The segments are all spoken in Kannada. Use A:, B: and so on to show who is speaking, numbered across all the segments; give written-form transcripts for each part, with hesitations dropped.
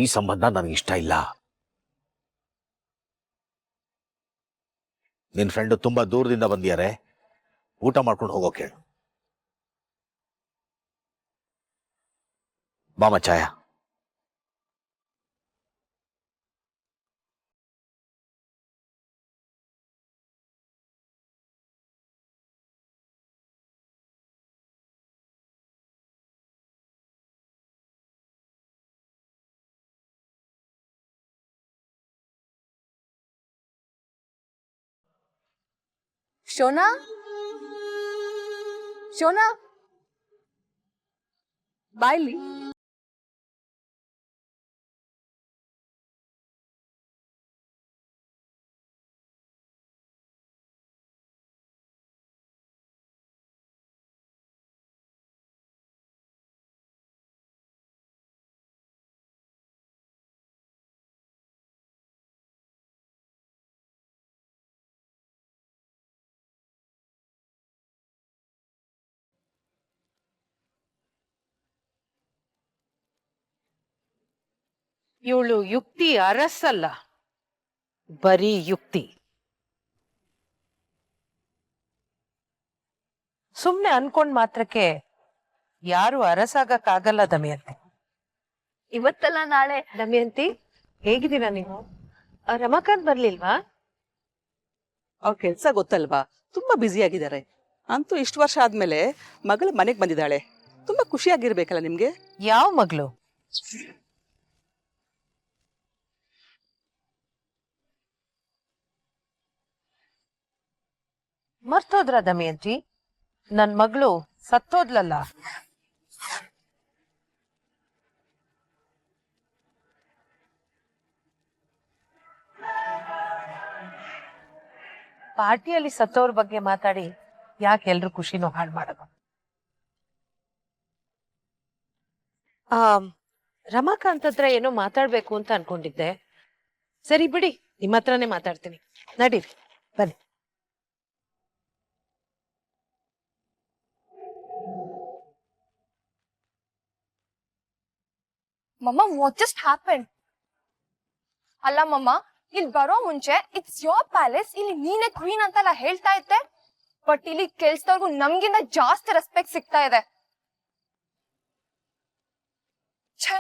A: ಈ ಸಂಬಂಧ ನನಗಿಷ್ಟ ಇಲ್ಲ. ನಿನ್ನ ಫ್ರೆಂಡು ತುಂಬಾ ದೂರದಿಂದ ಬಂದಿದ್ದಾರೆ, ಊಟ ಮಾಡ್ಕೊಂಡು ಹೋಗೋಕೆ ಹೇಳು. ಬಾಮ ಚಾಯ.
B: ಶೋನಾ, ಶೋನಾ, ಬಾಯ್ಲಿ.
C: ಇವಳು ಯುಕ್ತಿ ಅರಸಲ್ಲ, ಬರೀ ಯುಕ್ತಿ. ಸುಮ್ನೆ ಅನ್ಕೊಂಡ್ ಮಾತ್ರಕ್ಕೆ ಯಾರು ಅರಸಾಗಕ್ಕಾಗಲ್ಲ ದಮಯಂತಿ.
B: ಇವತ್ತಲ್ಲ ನಾಳೆ.
C: ದಮಯಂತಿ, ಹೇಗಿದ್ದೀರಾ ನೀವು? ರಮಾಕಾಂತ್ ಬರ್ಲಿಲ್ವಾ?
D: ಅವ್ರ ಕೆಲ್ಸ ಗೊತ್ತಲ್ವಾ, ತುಂಬಾ ಬ್ಯುಸಿ ಆಗಿದ್ದಾರೆ. ಅಂತೂ ಇಷ್ಟು ವರ್ಷ ಆದ್ಮೇಲೆ ಮಗಳು ಮನೆಗ್ ಬಂದಿದ್ದಾಳೆ. ತುಂಬಾ ಖುಷಿಯಾಗಿರ್ಬೇಕಲ್ಲ ನಿಮ್ಗೆ.
C: ಯಾವ ಮಗಳು? ಮರ್ತೋದ್ರ ದಮಯಂತಿ? ನನ್ ಮಗಳು ಸತ್ತೋದ್ಲಲ್ಲ. ಪಾರ್ಟಿಯಲ್ಲಿ ಸತ್ತೋರ್ ಬಗ್ಗೆ ಮಾತಾಡಿ ಯಾಕೆ ಎಲ್ರು ಖುಷಿನೂ ಹಾಳು ಮಾಡೋದು? ರಮಾಕಾಂತ್ ಹತ್ರ ಏನೋ ಮಾತಾಡ್ಬೇಕು ಅಂತ ಅನ್ಕೊಂಡಿದ್ದೆ. ಸರಿ ಬಿಡಿ, ನಿಮ್ಮ ಹತ್ರನೇ ಮಾತಾಡ್ತೀನಿ. ನಡೀರಿ, ಬನ್ನಿ.
B: ಮಮ್ಮ, ವಾಟ್ ಜಸ್ಟ್ ಹ್ಯಾಪನ್? ಅಲ್ಲ ಮಮ್ಮ, ಇಲ್ಲಿ ಬರೋ ಮುಂಚೆ ಇಟ್ಸ್ ಯೋರ್ ಪ್ಯಾಲೇಸ್, ಇಲ್ಲಿ ನೀನೇ ಕ್ವೀನ್ ಅಂತೆಲ್ಲ ಹೇಳ್ತಾ ಇದ್ದೆ. ಬಟ್ ಇಲ್ಲಿ ಕೆಲ್ಸದವ್ರಿಗೂ ನಮ್ಗಿಂತ ಜಾಸ್ತಿ ರೆಸ್ಪೆಕ್ಟ್ ಸಿಗ್ತಾ ಇದೆ. ಛೇ,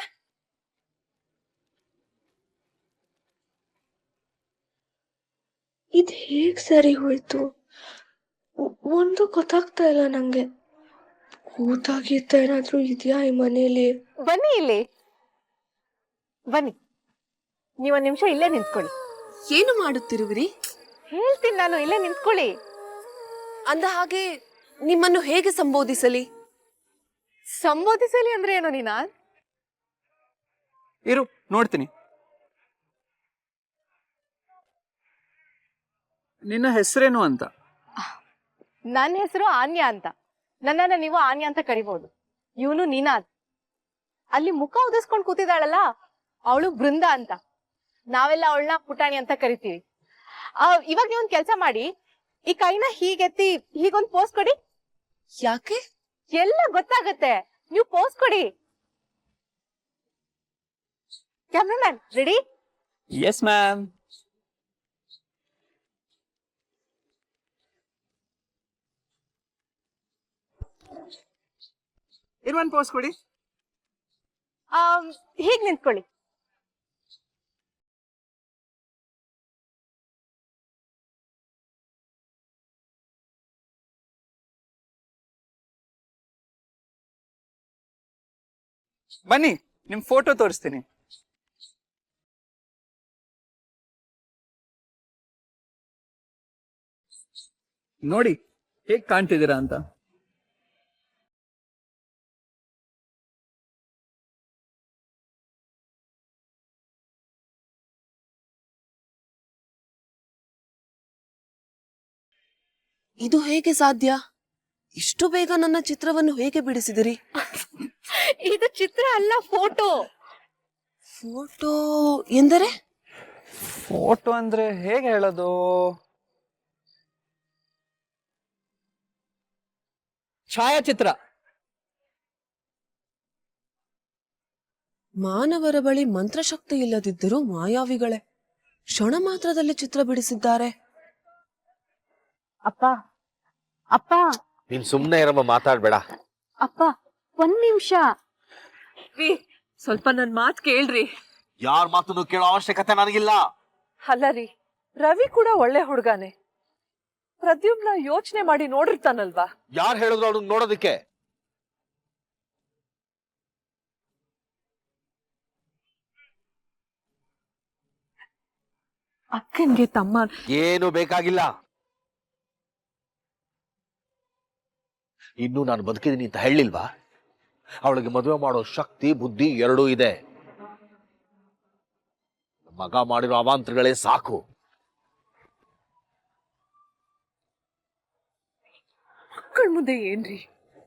E: ಇದು ಹೇಗ್ ಸರಿ ಹೋಯ್ತು? ಒಂದು ಗೊತ್ತಾಗ್ತಾ ಇಲ್ಲ ನಂಗೆ. ಕೂತಾಗಿತ್ತ ಏನಾದ್ರೂ ಇದೆಯಾ ಈ ಮನೇಲಿ?
B: ಬನ್ನಿ ಇಲ್ಲಿ, ಬನ್ನಿ. ನೀವೊಂದ್ ನಿಮಿಷ ಇಲ್ಲೇ ನಿಂತ್ಕೊಳ್ಳಿ.
F: ಏನು ಮಾಡುತ್ತಿರುವಿರಿ?
B: ಹೇಳ್ತೀನಿ ನಾನು, ಇಲ್ಲೇ ನಿಂತ್ಕೊಳ್ಳಿ.
F: ಅಂದ ಹಾಗೆ ನಿಮ್ಮನ್ನು ಹೇಗೆ ಸಂಬೋಧಿಸಲಿ?
B: ಸಂಬೋಧಿಸಲಿ ಅಂದ್ರೆ ಏನು ನೀನಾ?
G: ಇರು, ನೋಡ್ತೀನಿ. ನಿನ್ನ ಹೆಸರೇನು ಅಂತ?
B: ನನ್ನ ಹೆಸರು ಆನ್ಯಾ ಅಂತ. ನನ್ನನ್ನ ನೀವು ಆನ್ಯಾ ಅಂತ ಕರಿಬಹುದು. ಇವನು ನೀನಾದ್. ಅಲ್ಲಿ ಮುಖ ಉದಿಸ್ಕೊಂಡ್ ಕೂತಿದ್ದಾಳಲ್ಲ, ಅವಳು ಬೃಂದ ಅಂತ. ನಾವೆಲ್ಲ ಅವಳನ್ನ ಪುಟಾಣಿ ಅಂತ ಕರಿತೀವಿ. ಇವಾಗ ನೀವೊಂದ್ ಕೆಲ್ಸ ಮಾಡಿ, ಈ ಕೈನ ಹೀಗೆತ್ತಿ ಹೀಗೊಂದ್ ಪೋಸ್ ಕೊಡಿ.
F: ಯಾಕೆ?
B: ಎಲ್ಲ ಗೊತ್ತಾಗತ್ತೆ, ನೀವು ಪೋಸ್ ಕೊಡಿ. Cameraman ready?
G: Yes ma'am. ಇನ್ನೊಂದು ಪೋಸ್ ಕೊಡಿ.
B: ಹೀಗ್ ನಿಂತ್ಕೊಳ್ಳಿ.
G: ಬನ್ನಿ, ನಿಮ್ ಫೋಟೋ ತೋರಿಸ್ತೀನಿ. ನೋಡಿ ಹೇಗ್ ಕಾಣ್ತಿದ್ದೀರಾ ಅಂತ.
F: ಇದು ಹೇಗೆ ಸಾಧ್ಯ? ಇಷ್ಟು ಬೇಗ ನನ್ನ ಚಿತ್ರವನ್ನು ಹೇಗೆ ಬಿಡಿಸಿದಿರಿ?
B: ಇದು ಚಿತ್ರ ಅಲ್ಲ, ಫೋಟೋ.
F: ಫೋಟೋ ಎಂದರೆ?
G: ಫೋಟೋ ಅಂದ್ರೆ ಹೇಗೆ ಹೇಳೋದು? ಛಾಯಾಚಿತ್ರ.
F: ಮಾನವರ ಬಳಿ ಮಂತ್ರಶಕ್ತಿ ಇಲ್ಲದಿದ್ದರೂ ಮಾಯಾವಿಗಳೇ ಕ್ಷಣ ಮಾತ್ರದಲ್ಲಿ ಚಿತ್ರ ಬಿಡಿಸಿದ್ದಾರೆ.
B: ಅಪ್ಪ ಅಪ್ಪ
A: ನೀನ್ ಸುಮ್ನೆ ಇರಮ್ಮ, ಮಾತಾಡ್ಬೇಡ.
B: ಅಪ್ಪ ಒಂದ್ ನಿಮಿಷ.
D: ಸ್ವಲ್ಪ ನನ್ ಮಾತ್ ಕೇಳ್ರಿ.
A: ಯಾರ ಮಾತನ್ನು ಕೇಳೋ ಅವಶ್ಯಕತೆ ನನಗಿಲ್ಲ.
D: ಅಲ್ಲ ರೀ, ರವಿ ಕೂಡ ಒಳ್ಳೆ ಹುಡುಗಾನೆ. ಪ್ರದ್ಯುಮ್ನ ಯೋಚನೆ ಮಾಡಿ ನೋಡಿರ್ತಾನಲ್ವಾ?
A: ಯಾರು ಹೇಳಿದ್ರು ಅವ್ನಿಗೆ ನೋಡೋದಕ್ಕೆ?
D: ಅಕ್ಕನ್ಗೆ ತಮ್ಮ
A: ಏನು ಬೇಕಾಗಿಲ್ಲ. ಇನ್ನು ನಾನು ಬದುಕಿದ್ದೀನಿ ಅಂತ ಹೇಳಿಲ್ವಾ? ಅವಳಿಗೆ ಮದುವೆ ಮಾಡೋ ಶಕ್ತಿ ಬುದ್ಧಿ ಎರಡೂ ಇದೆ. ಮಗ ಮಾಡಿರೋ ಅವಾಂತರಗಳೇ ಸಾಕು.
D: ಮಕ್ಕಳ ಮುಂದೆ ಏನ್ರಿ?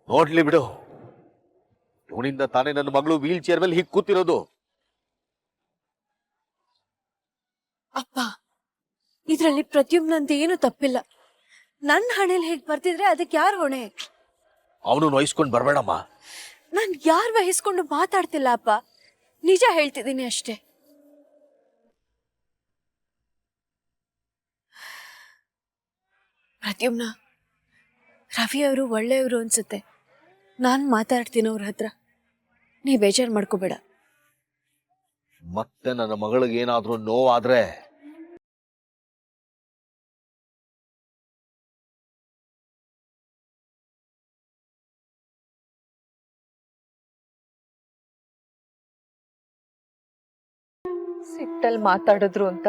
A: ನೋಡ್ಲಿ ಬಿಡು, ಇವನಿಂದ ತಾನೇ ನನ್ನ ಮಗಳು ವೀಲ್ ಚೇರ್ ಮೇಲೆ ಹೀಗೆ ಕೂತಿರೋದು.
E: ಅಪ್ಪ, ಇದ್ರಲ್ಲಿ ಪ್ರತಿಯೊಬ್ಬನಂತ ಏನು ತಪ್ಪಿಲ್ಲ. ನನ್ನ ಹಣೆಯಲ್ಲಿ ಹೇಗ್ ಬರ್ತಿದ್ರೆ ಅದಕ್ಕೆ ಯಾರು ಹೊಣೆ?
A: ಅವನು ವಹಿಸ್ಕೊಂಡು ಬರ್ಬೇಡಮ್ಮ.
E: ನಾನ್ ಯಾರ್ ವಹಿಸ್ಕೊಂಡು ಮಾತಾಡ್ತಿಲ್ಲ ಅಪ್ಪ, ನಿಜ ಹೇಳ್ತಿದ್ದೀನಿ ಅಷ್ಟೇ. ಪ್ರದ್ಯುಮ್ನ, ರವಿ ಅವರು ಒಳ್ಳೆಯವರು ಅನ್ಸುತ್ತೆ. ನಾನ್ ಮಾತಾಡ್ತೀನಿ ಅವ್ರ ಹತ್ರ, ನೀ ಬೇಜಾರ್ ಮಾಡ್ಕೋಬೇಡ.
A: ಮತ್ತೆ ನನ್ನ ಮಗಳಿಗೆ ಏನಾದ್ರೂ ನೋವಾದ್ರೆ
D: ಸಿಟ್ಟಲ್ಲಿ ಮಾತಾಡಿದ್ರು ಅಂತ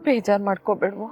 D: ಬೇಜಾರ್ ಮಾಡ್ಕೋಬೇಡ್ವೋ?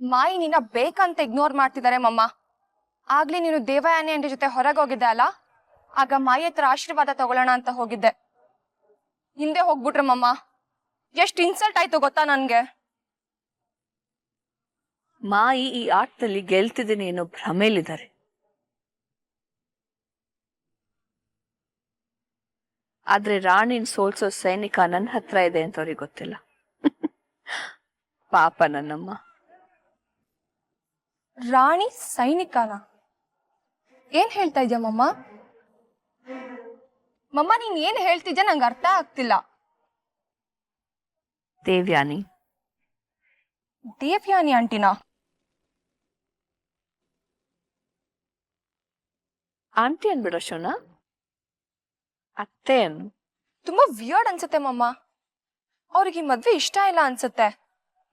B: ಮಾಯಿ ನಿನ್ನ ಬೇಕಂತ ಇಗ್ನೋರ್ ಮಾಡ್ತಿದ್ದಾರೆ ಮಮ್ಮ. ಆಗ್ಲೇ ನೀನು ದೇವಯಾನಿ ಆಂಟಿ ಜೊತೆ ಹೊರಗೆ ಹೋಗಿದ್ದೆ ಅಲ್ಲ, ಆಗ ಮಾಯಿ ಹತ್ರ ಆಶೀರ್ವಾದ ತಗೊಳ್ಳೋಣ ಅಂತ ಹೋಗಿದ್ದೆ. ಹಿಂದೆ ಹೋಗ್ಬಿಟ್ರೆ ಮಮ್ಮ. ಎಷ್ಟು ಇನ್ಸಲ್ಟ್ ಆಯ್ತು ಗೊತ್ತಾ ನನ್ಗೆ.
H: ಮಾಯಿ ಈ ಆಟದಲ್ಲಿ ಗೆಲ್ತಿದ್ದೀನಿ ಅನ್ನೋ ಭ್ರಮೇಲಿದ್ದಾರೆ. ಆದ್ರೆ ರಾಣಿನ್ ಸೋಲ್ಸೋ ಸೈನಿಕ ನನ್ನ ಹತ್ರ ಇದೆ ಅಂತ ಅವ್ರಿಗೆ ಗೊತ್ತಿಲ್ಲ. ಪಾಪ ನನ್ನಮ್ಮ.
B: ರಾಣಿ ಸೈನಿಕನ? ಏನ್ ಹೇಳ್ತಾ ಇದ್ಯಾ ಮಮ್ಮ? ಮಮ್ಮ ನೀನ್ ಏನ್ ಹೇಳ್ತಿದ್ಯಾ ನಂಗೆ ಅರ್ಥ ಆಗ್ತಿಲ್ಲ.
H: ದೇವ್ಯಾನಿ.
B: ದೇವ್ಯಾನಿ ಆಂಟಿನಾ?
H: ಆಂಟಿ ಅನ್ಬಿಡೋ ಶೋನಾ, ಅತ್ತೆ ಅನ್ನು.
B: ತುಂಬಾ ವಿಯರ್ಡ್ ಅನ್ಸುತ್ತೆ ಮಮ್ಮ. ಅವ್ರಿಗೆ ಈ ಮದ್ವೆ ಇಷ್ಟ ಇಲ್ಲ ಅನ್ಸುತ್ತೆ.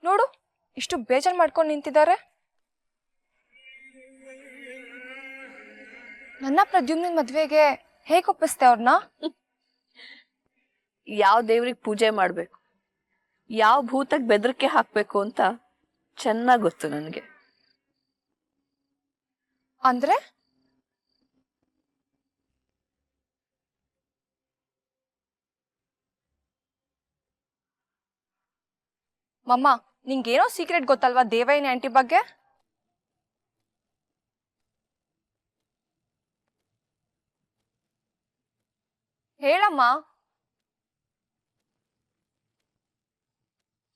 B: ನೋಡು ಇಷ್ಟು ಬೇಜಾರ್ ಮಾಡ್ಕೊಂಡು ನಿಂತಿದ್ದಾರೆ. ನನ್ನ ಪ್ರದ್ಯುಮ್ನ ಮದ್ವೆಗೆ ಹೇಗೆ ಒಪ್ಪಿಸ್ತೆ ಅವ್ರನ್ನ?
H: ಯಾವ ದೇವ್ರಿಗೆ ಪೂಜೆ ಮಾಡ್ಬೇಕು, ಯಾವ ಭೂತಕ್ಕೆ ಬೆದರಿಕೆ ಹಾಕ್ಬೇಕು ಅಂತ ಚೆನ್ನಾಗ್ ಗೊತ್ತು ನನಗೆ.
B: ಅಂದ್ರೆ ಮಮ್ಮ, ನಿಂಗೇನೋ ಸೀಕ್ರೆಟ್ ಗೊತ್ತಲ್ವಾ ದೇವಯಾನಿ ಆಂಟಿ ಬಗ್ಗೆ? ಹೇಳಮ್ಮ,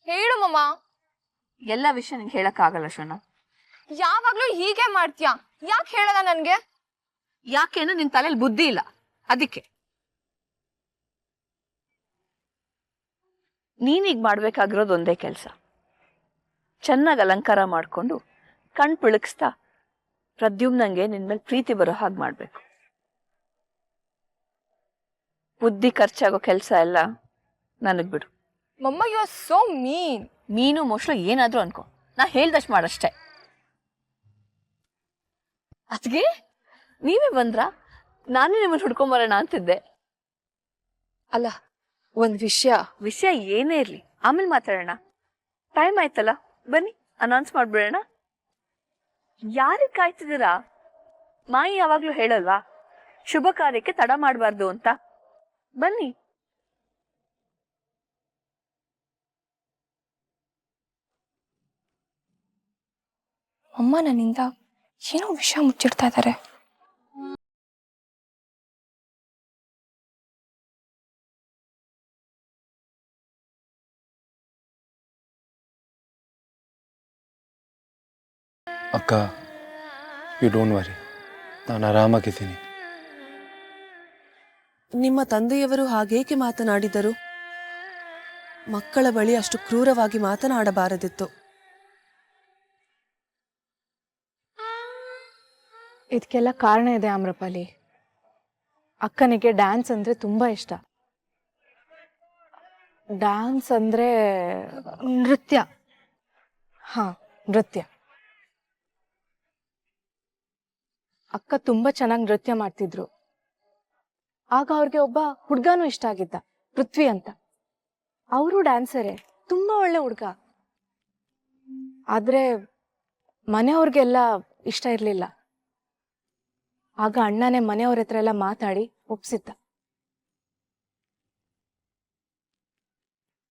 B: ಹೇಳು ಮಮ್ಮ.
H: ಎಲ್ಲ ವಿಷಯ ನಿಂಗೆ ಹೇಳಕ್ ಆಗಲ್ಲ ಶೋನಾ.
B: ಯಾವಾಗ್ಲೂ ಹೀಗೆ ಮಾಡ್ತೀಯಾ? ಯಾಕೆ ಹೇಳಲ್ಲ ನನ್ಗೆ?
H: ಯಾಕೆಂದ್ರೆ ನಿನ್ ತಲೆಯಲ್ಲಿ ಬುದ್ಧಿ ಇಲ್ಲ, ಅದಕ್ಕೆ. ನೀನೀಗ ಮಾಡ್ಬೇಕಾಗಿರೋದು ಒಂದೇ ಕೆಲಸ. ಚೆನ್ನಾಗಿ ಅಲಂಕಾರ ಮಾಡ್ಕೊಂಡು ಕಣ್ ಪಿಳಕ್ಸ್ತಾ ಪ್ರದ್ಯುಮ್ನಂಗೆ ನಿನ್ ಮೇಲೆ ಪ್ರೀತಿ ಬರೋ ಹಾಗೆ ಮಾಡ್ಬೇಕು. ಬುದ್ಧಿ ಖರ್ಚಾಗೋ ಕೆಲಸ ಎಲ್ಲ ನನಗ್ ಬಿಡು.
B: ಮಮ್ಮ, ಯು ಆರ್ ಸೋ ಮೀನ್.
H: ನೀನು ಮೋಸ್ಟ್ಲಿ ಏನಾದ್ರೂ ಅನ್ಕೋ, ನಾ ಹೇಳ್ದಷ್ಟು ಮಾಡಷ್ಟೇ. ಅದ್ಗೆ ನೀವೇ ಬಂದ್ರ? ನಾನೇ ನಿಮ್ಮನ್ನ ಹುಡ್ಕೊಂಬರೋಣ ಅಂತಿದ್ದೆ.
B: ಅಲ್ಲ, ಒಂದ್ ವಿಷಯ
H: ಏನೇ ಇರ್ಲಿ ಆಮೇಲೆ ಮಾತಾಡೋಣ. ಟೈಮ್ ಆಯ್ತಲ್ಲ, ಬನ್ನಿ ಅನೌನ್ಸ್ ಮಾಡ್ಬಿಡೋಣ. ಯಾರಿಗೆ ಕಾಯ್ತಿದ್ದೀರಾ? ಮಾಯಿ ಯಾವಾಗ್ಲೂ ಹೇಳಲ್ವಾ ಶುಭ ಕಾರ್ಯಕ್ಕೆ ತಡ ಮಾಡಬಾರ್ದು ಅಂತ? ಬನ್ನಿ.
E: ಅಮ್ಮ ನನ್ನಿಂದ ಏನೋ ವಿಷಯ ಮುಚ್ಚಿಡ್ತಾ ಇದ್ದಾರೆ.
I: ಅಕ್ಕ, ಯು ಡೋಂಟ್ ವರಿ, ನಾನು ಆರಾಮಾಗಿದ್ದೀನಿ.
F: ನಿಮ್ಮ ತಂದೆಯವರು ಹಾಗೇಕೆ ಮಾತನಾಡಿದರು? ಮಕ್ಕಳ ಬಳಿ ಅಷ್ಟು ಕ್ರೂರವಾಗಿ ಮಾತನಾಡಬಾರದಿತ್ತು.
B: ಇದಕ್ಕೆಲ್ಲ ಕಾರಣ ಇದೆ ಆಮ್ರಪಾಲಿ. ಅಕ್ಕನಿಗೆ ಡ್ಯಾನ್ಸ್ ಅಂದ್ರೆ ತುಂಬಾ ಇಷ್ಟ. ಡ್ಯಾನ್ಸ್ ಅಂದ್ರೆ ನೃತ್ಯ. ಹಾ, ನೃತ್ಯ. ಅಕ್ಕ ತುಂಬಾ ಚೆನ್ನಾಗಿ ನೃತ್ಯ ಮಾಡ್ತಿದ್ರು. ಆಗ ಅವ್ರಿಗೆ ಒಬ್ಬ ಹುಡ್ಗಾನು ಇಷ್ಟ ಆಗಿದ್ದ, ಪೃಥ್ವಿ ಅಂತ. ಅವರು ಡ್ಯಾನ್ಸರೇ, ತುಂಬಾ ಒಳ್ಳೆ ಹುಡ್ಗ. ಆದ್ರೆ ಮನೆಯವ್ರಿಗೆಲ್ಲ ಇಷ್ಟ ಇರ್ಲಿಲ್ಲ. ಆಗ ಅಣ್ಣನೇ ಮನೆಯವ್ರ ಹತ್ರ ಎಲ್ಲ ಮಾತಾಡಿ ಒಪ್ಸಿದ್ದ.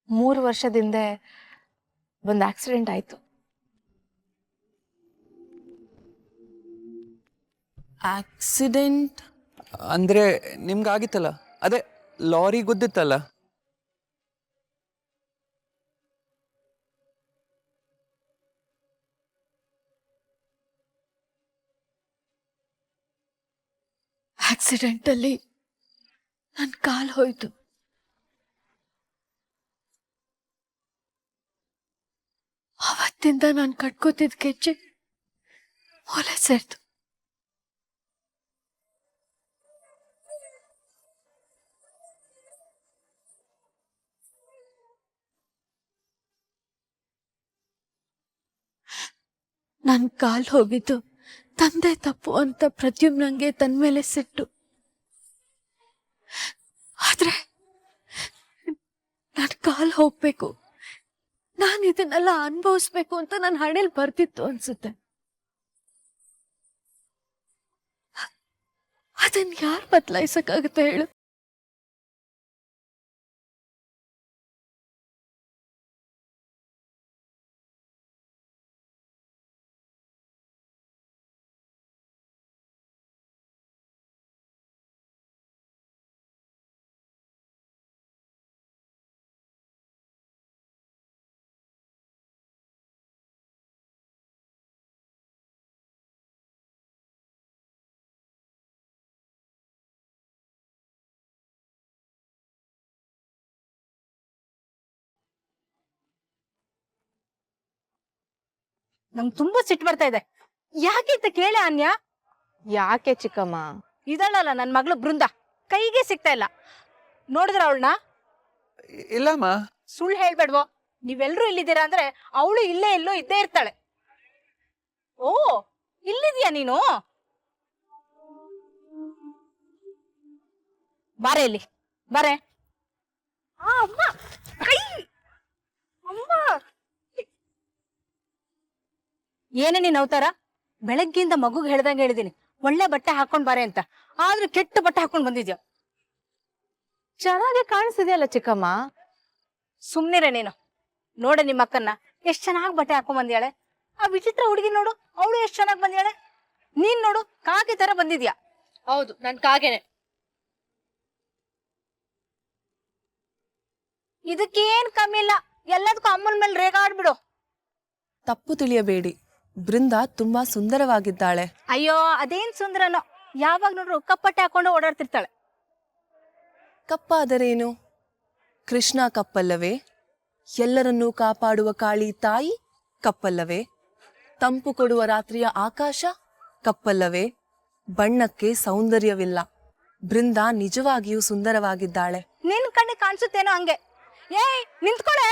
B: 3 ವರ್ಷದಿಂದ ಒಂದು ಆಕ್ಸಿಡೆಂಟ್ ಆಯ್ತು.
F: ಆಕ್ಸಿಡೆಂಟ್
G: ಅಂದ್ರೆ ನಿಮ್ಗಾಗಿತ್ತಲ್ಲ, ಅದೇ ಲಾರಿ ಗುದ್ದಿತ್ತಲ್ಲ.
E: ಆಕ್ಸಿಡೆಂಟಲ್ಲಿ ನನ್ನ ಕಾಲು ಹೋಯ್ತು. ಅವತ್ತಿಂದ ನಾನು ಕಟ್ಕೋತಿದ್ದ ಗೆಜ್ಜೆ ಹೊಲೆ ಸೇರ್ತು. ನನ್ನ ಕಾಲು ಹೋಗಿದ್ದು ತಂದೆ ತಪ್ಪು ಅಂತ ಪ್ರದ್ಯುಮ್ನಂಗೆ ತನ್ನ ಮೇಲೆ ಸಿಟ್ಟು. ಆದ್ರೆ ನನ್ನ ಕಾಲು ಹೋಗ್ಬೇಕು, ನಾನು ಇದನ್ನೆಲ್ಲ ಅನುಭವಿಸ್ಬೇಕು ಅಂತ ನನ್ನ ಹಣೆಲ್ ಬರ್ತಿತ್ತು ಅನ್ಸುತ್ತೆ. ಅದನ್ನ ಯಾರು ಬದಲಾಯಿಸಕ್ಕಾಗುತ್ತೆ ಹೇಳು?
B: ನಂಗೆ ತುಂಬಾ ಸಿಟ್ಟು ಬರ್ತಾ ಇದೆ. ಯಾಕೆ ಅಂತ ಕೇಳಿ ಅನ್ಯ. ಯಾಕೆ ಚಿಕ್ಕಮ್ಮ? ಇದಳಲ್ಲ ನನ್ನ ಮಗಳು ಬೃಂದ, ಕೈಗೆ ಸಿಗ್ತಾ ಇಲ್ಲ. ನೋಡಿದ್ರ ಅವಳನ್ನ?
G: ಇಲ್ಲಮ್ಮ.
B: ಸುಳ್ಳು ಹೇಳ್ಬೇಡ್ವೋ. ನೀವೆಲ್ರೂ ಇಲ್ಲಿದ್ದೀರಾ ಅಂದ್ರೆ ಅವಳು ಇಲ್ಲೇ ಎಲ್ಲೋ ಇದ್ದೇ ಇರ್ತಾಳೆ. ಓ, ಇಲ್ಲಿದ್ಯಾ ನೀನು? ಬಾರೆ ಇಲ್ಲಿ, ಬಾರೆ. ಅಮ್ಮ, ಕೈ. ಅಮ್ಮ, ಏನೇ ನೀನ್ ಅವತಾರ? ಬೆಳಗ್ಗಿಂದ ಮಗುಗೆ ಹೇಳ್ದಂಗೆ ಹೇಳಿದೀನಿ, ಒಳ್ಳೆ ಬಟ್ಟೆ ಹಾಕೊಂಡ್ ಬಾರೆ ಅಂತ. ಆದ್ರೆ ಕೆಟ್ಟ ಬಟ್ಟೆ ಹಾಕೊಂಡ್ ಬಂದಿದ್ಯಾ. ಚೆನ್ನಾಗಿ ಕಾಣಿಸ್ತಿದೆಯಲ್ಲ ಚಿಕ್ಕಮ್ಮ. ಸುಮ್ನಿರೆ ನೀನು. ನೋಡ ನಿಮ್ಮ ಅಕ್ಕನ್ನ ಎಷ್ಟ್ ಚೆನ್ನಾಗಿ ಬಟ್ಟೆ ಹಾಕೊಂಡ್ ಬಂದ್ಯಾಳೆ. ಆ ವಿಚಿತ್ರ ಹುಡುಗಿ ನೋಡು, ಅವಳು ಎಷ್ಟ್ ಚೆನ್ನಾಗಿ ಬಂದ್ಯಾಳೆ. ನೀನ್ ನೋಡು, ಕಾಗೆ ತರ ಬಂದಿದ್ಯಾ. ಹೌದು, ನನ್ ಕಾಗೆನೆ. ಇದಕ್ಕೇನ್ ಕಮ್ಮಿ ಇಲ್ಲ, ಎಲ್ಲದಕ್ಕೂ ಅಮ್ಮನ ಮೇಲೆ ರೇಗಾಡ್ಬಿಡು.
F: ತಪ್ಪು ತಿಳಿಯಬೇಡಿ, ಬೃಂದಾ ತುಂಬಾ ಸುಂದರವಾಗಿದ್ದಾಳೆ.
B: ಅಯ್ಯೋ, ಅದೇನ್ ಸುಂದರನೋ, ಯಾವಾಗ ನೋಡ್ರು ಕಪ್ಪಟ್ಟೆ ಹಾಕೊಂಡು ಓಡಾಡ್ತಿರ್ತಾಳೆ.
F: ಕಪ್ಪಾದರೇನು? ಕೃಷ್ಣ ಕಪ್ಪಲ್ಲವೇ? ಎಲ್ಲರನ್ನೂ ಕಾಪಾಡುವ ಕಾಳಿ ತಾಯಿ ಕಪ್ಪಲ್ಲವೇ? ತಂಪು ಕೊಡುವ ರಾತ್ರಿಯ ಆಕಾಶ ಕಪ್ಪಲ್ಲವೇ? ಬಣ್ಣಕ್ಕೆ ಸೌಂದರ್ಯವಿಲ್ಲ. ಬೃಂದಾ ನಿಜವಾಗಿಯೂ ಸುಂದರವಾಗಿದ್ದಾಳೆ.
B: ನಿನ್ ಕಣ್ಣಿಗೆ ಕಾಣಿಸುತ್ತೇನೋ ಹಂಗೆ. ಏಯ್, ನಿಂತ್ಕೊಳೆ.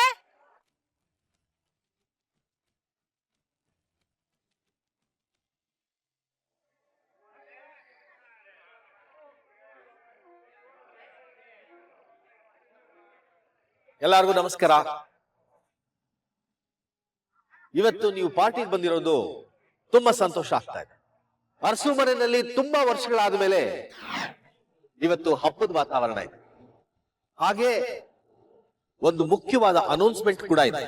A: ಎಲ್ಲರಿಗೂ ನಮಸ್ಕಾರ. ಇವತ್ತು ನೀವು ಪಾರ್ಟಿಗೆ ಬಂದಿರೋದು ತುಂಬಾ ಸಂತೋಷ ಆಗ್ತಾ ಇದೆ. ಅರಸು ಮನೆಯಲ್ಲಿ ತುಂಬಾ ವರ್ಷಗಳಾದ ಮೇಲೆ ಇವತ್ತು ಹಬ್ಬದ ವಾತಾವರಣ ಇದೆ. ಹಾಗೆ ಒಂದು ಮುಖ್ಯವಾದ ಅನೌನ್ಸ್ಮೆಂಟ್ ಕೂಡ ಇದೆ.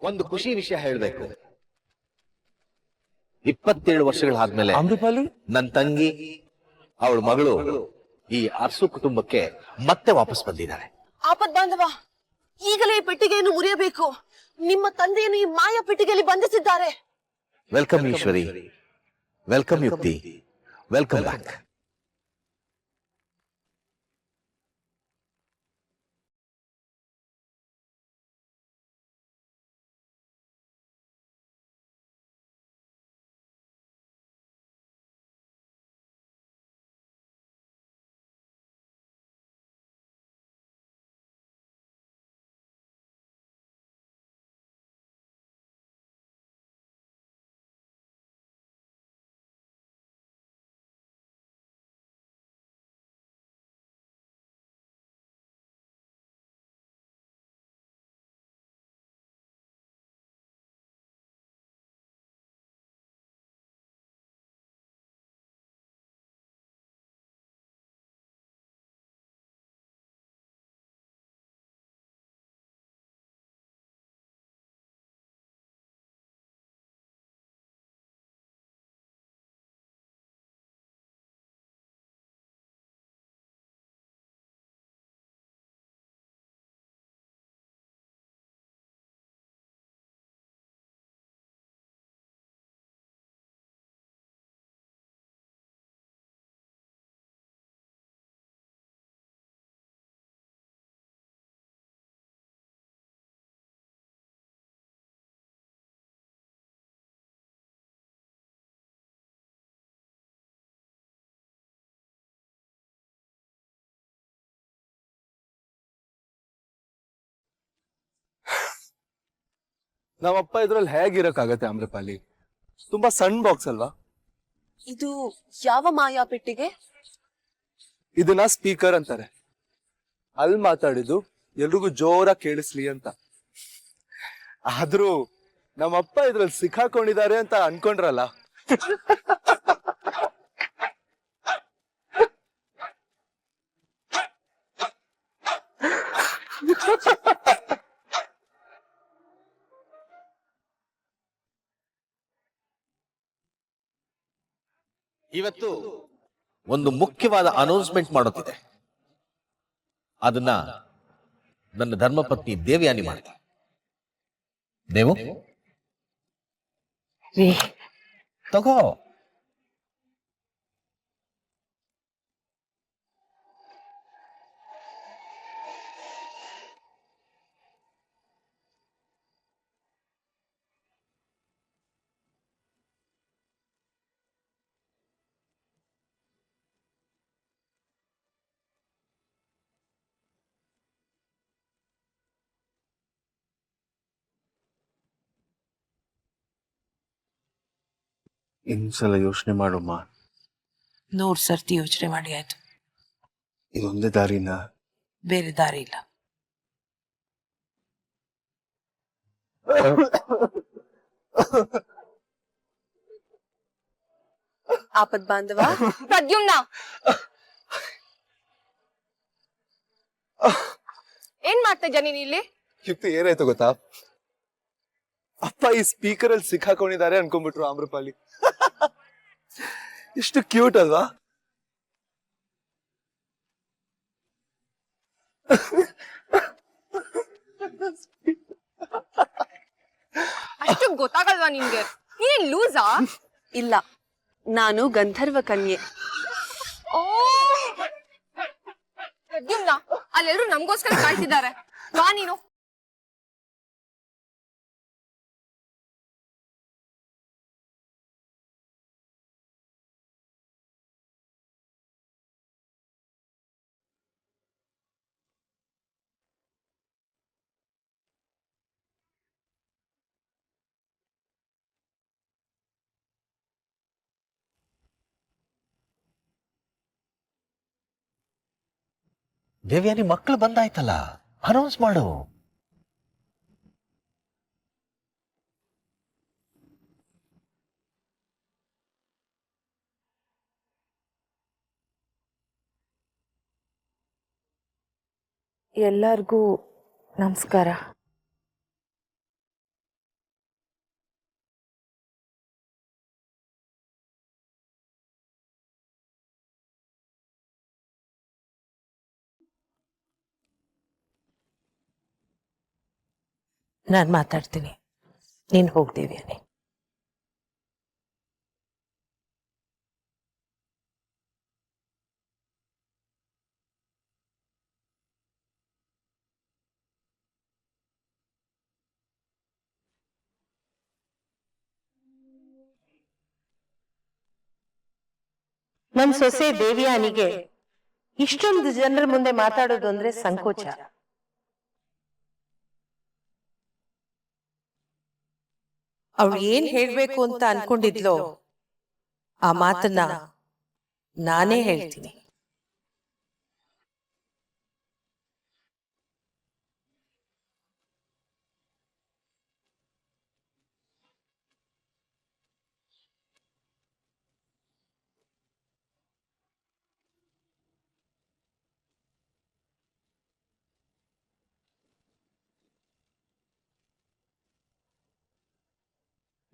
A: ಒಂದು ಖುಷಿ ವಿಷಯ ಹೇಳಬೇಕು. 27 ವರ್ಷಗಳಾದ್ಮೇಲೆ
I: ಆಮ್ರಪಾಲಿ
A: ನನ್ನ ತಂಗಿ ಅವಳ ಮಗಳು ಈ ಅರಸು ಕುಟುಂಬಕ್ಕೆ ಮತ್ತೆ ವಾಪಸ್ ಬಂದಿದ್ದಾರೆ.
F: ಆಪದ್ ಬಾಂಧವ, ಈಗಲೇ ಈ ಪೆಟ್ಟಿಗೆಯನ್ನು ಮುರಿಯಬೇಕು. ನಿಮ್ಮ ತಂದೆಯನ್ನು ಈ ಮಾಯಾ ಪೆಟ್ಟಿಗೆಯಲ್ಲಿ ಬಂಧಿಸಿದ್ದಾರೆ.
A: ವೆಲ್ಕಮ್ ಈಶ್ವರಿ, ವೆಲ್ಕಮ್ ಯುಕ್ತಿ, ವೆಲ್ಕಮ್ ಬ್ಯಾಕ್.
I: ನಮ್ಮಪ್ಪ ಇದ್ರಲ್ಲಿ ಹೇಗಿರಕ್ಕಾಗತ್ತೆ ಆಮ್ರಪಾಲಿ? ತುಂಬಾ ಸಣ್ಣ ಬಾಕ್ಸ್ ಅಲ್ವಾ?
F: ಇದು ಯಾವ ಮಾಯಾ ಪೆಟ್ಟಿಗೆ?
I: ಇದನ್ನ ಸ್ಪೀಕರ್ ಅಂತಾರೆ. ಅಲ್ಲಿ ಮಾತಾಡಿದ್ದು ಎಲ್ರಿಗೂ ಜೋರಾಗಿ ಕೇಳಿಸ್ಲಿ ಅಂತ. ಆದ್ರೂ ನಮ್ಮಪ್ಪ ಇದ್ರಲ್ಲಿ ಸಿಕ್ಕಾಕೊಂಡಿದ್ದಾರೆ ಅಂತ ಅನ್ಕೊಂಡ್ರಲ್ಲ.
A: ಇವತ್ತು ಒಂದು ಮುಖ್ಯವಾದ ಅನೌನ್ಸ್ಮೆಂಟ್ ಮಾಡೋದಿದೆ. ಅದನ್ನ ನನ್ನ ಧರ್ಮಪತ್ನಿ ದೇವಯಾನಿ ಮಾಡ್ತಾರೆ. ದೇವು ತಗೋ.
I: ಇನ್ನೊಂದ್ಸಲ ಯೋಚನೆ ಮಾಡಮ್ಮ.
C: 100 ಸರ್ತಿ ಯೋಚನೆ ಮಾಡಿ ಆಯ್ತು.
I: ಇದೊಂದೇ ದಾರಿನ?
C: ಬೇರೆ ದಾರಿ ಇಲ್ಲ.
F: ಆಪದ್ ಬಾಂಧವ,
B: ಪ್ರದ್ಯುಮ್ನ, ಏನ್ ಮಾಡ್ತಾ ಇದ್ಯಾ ನೀನ್ ಇಲ್ಲಿ?
I: ಯುಕ್ತಿ ಏನಾಯ್ತು ಗೊತ್ತಾ? ಅಪ್ಪ ಈ ಸ್ಪೀಕರ್ ಅಲ್ಲಿ ಸಿಕ್ಕಾಕೊಂಡಿದ್ದಾರೆ ಅನ್ಕೊಂಡ್ಬಿಟ್ರು ಆಮ್ರಪಾಲಿ. ಎಷ್ಟು ಕ್ಯೂಟ್ ಅಲ್ವಾ?
B: ಅಷ್ಟು ಗೊತ್ತಾಗಲ್ವಾ ನಿನ್ಗೆ? ನೀನ್ ಲೂಸಾ?
F: ಇಲ್ಲ, ನಾನು ಗಂಧರ್ವ ಕನ್ಯೆ.
B: ಓ ಪ್ರದ್ಯುಮ್ನ, ಅಲ್ಲೆಲ್ಲರೂ ನಮ್ಗೋಸ್ಕರ ಕಾಯ್ತಿದ್ದಾರೆ. ಬಾ ನೀನು.
A: ದೇವ್ಯಾನಿ ಮಕ್ಕಳು ಬಂದಾಯ್ತಲ್ಲ, ಅನೌನ್ಸ್ ಮಾಡು.
J: ಎಲ್ಲರಿಗೂ ನಮಸ್ಕಾರ.
C: ನಾನು ಮಾತಾಡ್ತೀನಿ, ನೀನು ಹೋಗ್ದೇವ್ಯಾನಿ. ನನ್ ಸೊಸೆ ದೇವ್ಯಾನಿಗೆ ಇಷ್ಟೊಂದು ಜನರ ಮುಂದೆ ಮಾತಾಡೋದು ಅಂದ್ರೆ ಸಂಕೋಚ. ಅವಳು ಏನ್ ಹೇಳ್ಬೇಕು ಅಂತ ಅನ್ಕೊಂಡಿದ್ಲೋ ಆ ಮಾತನ್ನ ನಾನೇ ಹೇಳ್ತೀನಿ.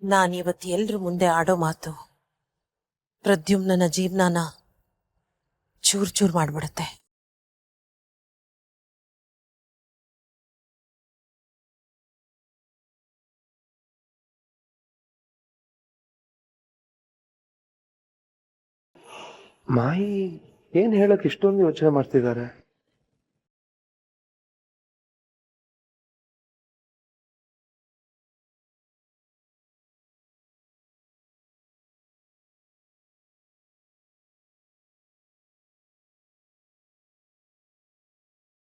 C: ನಾನಿವತ್ತು ಎಲ್ರ ಮುಂದೆ ಆಡೋ ಮಾತು ಪ್ರದ್ಯುಮ್ನನ ಜೀವನನ ಚೂರ್ ಚೂರ್ ಮಾಡ್ಬಿಡುತ್ತೆ.
I: ಮಾಯಿ ಏನ್ ಹೇಳಕ್ ಇಷ್ಟೊಂದು ಯೋಚನೆ ಮಾಡ್ತಿದ್ದಾರೆ?